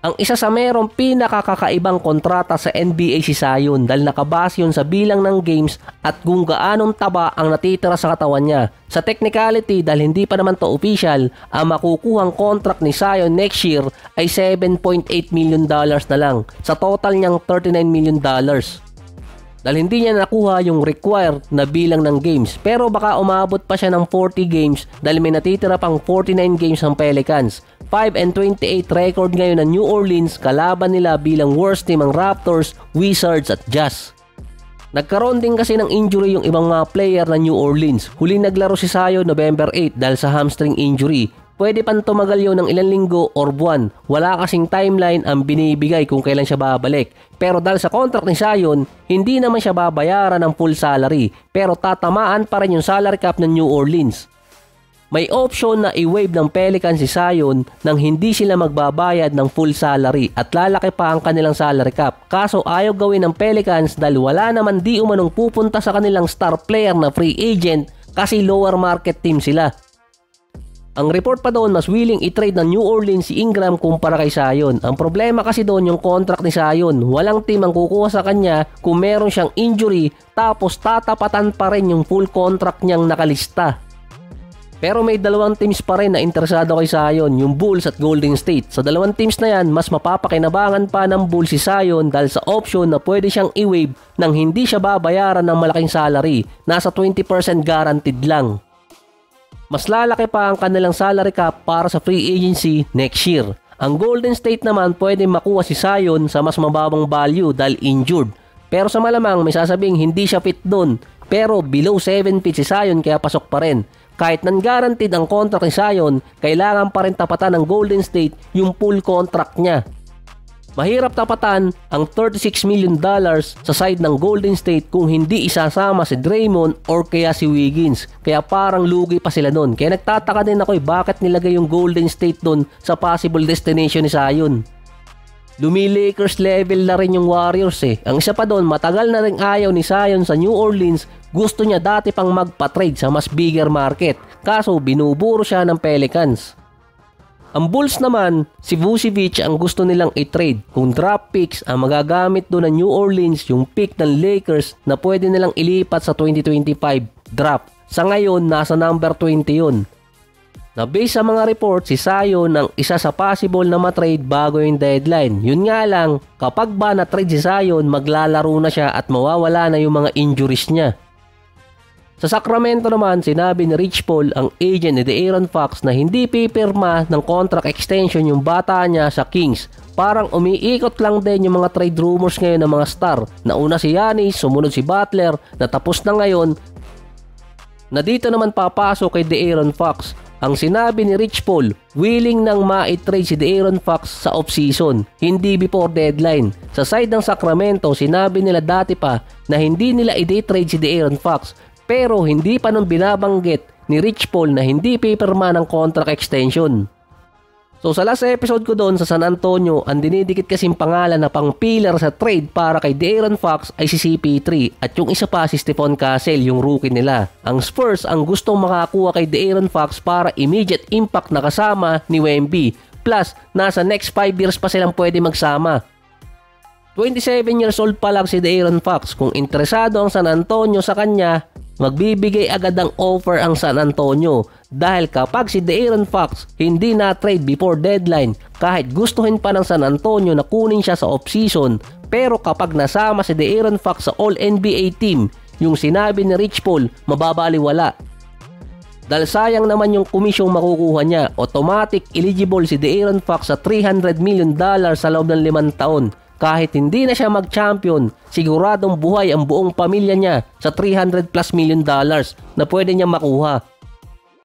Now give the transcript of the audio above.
Ang isa sa merong pinakakakaibang kontrata sa NBA si Zion dahil nakabase yun sa bilang ng games at kung gaanong taba ang natitira sa katawan niya. Sa technicality, dahil hindi pa naman to official, ang makukuhang contract ni Zion next year ay $7.8 million na lang sa total niyang $39 million. Dahil hindi niya nakuha yung required na bilang ng games, pero baka umabot pa siya ng 40 games dahil may natitira pang 49 games ng Pelicans. 5-28 record ngayon ng New Orleans, kalaban nila bilang worst team ang Raptors, Wizards at Jazz. Nagkaroon din kasi ng injury yung ibang mga player ng New Orleans. Huling naglaro si Zion November 8 dahil sa hamstring injury. Pwede pang tumagal yun ng ilang linggo or buwan. Wala kasing timeline ang binibigay kung kailan siya babalik. Pero dahil sa contract ni Zion, hindi naman siya babayaran ng full salary. Pero tatamaan pa rin yung salary cap ng New Orleans. May option na i-waive ng Pelicans si Zion nang hindi sila magbabayad ng full salary at lalaki pa ang kanilang salary cap. Kaso ayaw gawin ng Pelicans dahil wala naman di umanong pupunta sa kanilang star player na free agent kasi lower market team sila. Ang report pa doon, mas willing i-trade ng New Orleans si Ingram kumpara kay Zion. Ang problema kasi doon yung contract ni Zion. Walang team ang kukuha sa kanya kung meron siyang injury tapos tatapatan pa rin yung full contract niyang nakalista. Pero may dalawang teams pa rin na interesado kay Zion, yung Bulls at Golden State. Sa dalawang teams na yan, mas mapapakinabangan pa ng Bulls si Zion dahil sa option na pwede siyang i-waive nang hindi siya babayaran ng malaking salary. Nasa 20% guaranteed lang. Mas lalaki pa ang kanilang salary cap para sa free agency next year. Ang Golden State naman pwede makuha si Zion sa mas mababang value dahil injured. Pero sa malamang may sasabing hindi siya fit doon. Pero below 7 feet si Zion kaya pasok pa rin. Kahit non-guaranteed ang contract ni Zion, kailangan pa rin tapatan ng Golden State yung full contract niya. Mahirap tapatan ang $36 million sa side ng Golden State kung hindi isasama si Draymond or kaya si Wiggins. Kaya parang lugi pa sila doon. Kaya nagtataka din ako bakit nilagay yung Golden State doon sa possible destination ni Zion. Lumi-Lakers level na rin yung Warriors eh. Ang isa pa doon, matagal na rin ayaw ni Zion sa New Orleans. Gusto niya dati pang magpa-trade sa mas bigger market. Kaso binuburo siya ng Pelicans. Ang Bulls naman, si Vucevic ang gusto nilang i-trade. Kung draft picks ang magagamit doon ng New Orleans, yung pick ng Lakers na pwede nilang ilipat sa 2025 draft. Sa ngayon, nasa number 20 yun. Na base sa mga report, si Zion ang isa sa possible na matrade bago yung deadline. Yun nga lang, kapag ba na-trade si Zion, maglalaro na siya at mawawala na yung mga injuries niya. Sa Sacramento naman, sinabi ni Rich Paul, ang agent ni De'Aaron Fox, na hindi pipirma ng contract extension yung bata niya sa Kings. Parang umiikot lang din yung mga trade rumors ngayon ng mga star. Nauna si Giannis, sumunod si Butler, natapos na ngayon na dito naman papasok kay De'Aaron Fox. Ang sinabi ni Rich Paul, willing nang ma-trade si De'Aaron Fox sa off-season, hindi before deadline. Sa side ng Sacramento, sinabi nila dati pa na hindi nila i-trade si De'Aaron Fox, pero hindi pa nun binabanggit ni Rich Paul na hindi pipirma ng contract extension. So sa last episode ko doon sa San Antonio, ang dinidikit kasing pangalan na pang pillar sa trade para kay De'Aaron Fox ay si CP3 at yung isa pa si Stephon Castle, yung rookie nila. Ang Spurs ang gustong makakuha kay De'Aaron Fox para immediate impact na kasama ni Wemby. Plus, nasa next 5 years pa silang pwede magsama. 27 years old pa lang si De'Aaron Fox. Kung interesado ang San Antonio sa kanya, magbibigay agad ng offer ang San Antonio. Dahil kapag si De'Aaron Fox hindi na-trade before deadline, kahit gustuhin pa ng San Antonio na kunin siya sa off-season, pero kapag nasama si De'Aaron Fox sa All-NBA team, yung sinabi ni Rich Paul, mababaliwala. Dahil sayang naman yung komisyong makukuha niya, automatic eligible si De'Aaron Fox sa $300 million sa loob ng 5 taon. Kahit hindi na siya mag-champion, siguradong buhay ang buong pamilya niya sa $300+ million na pwede niya makuha.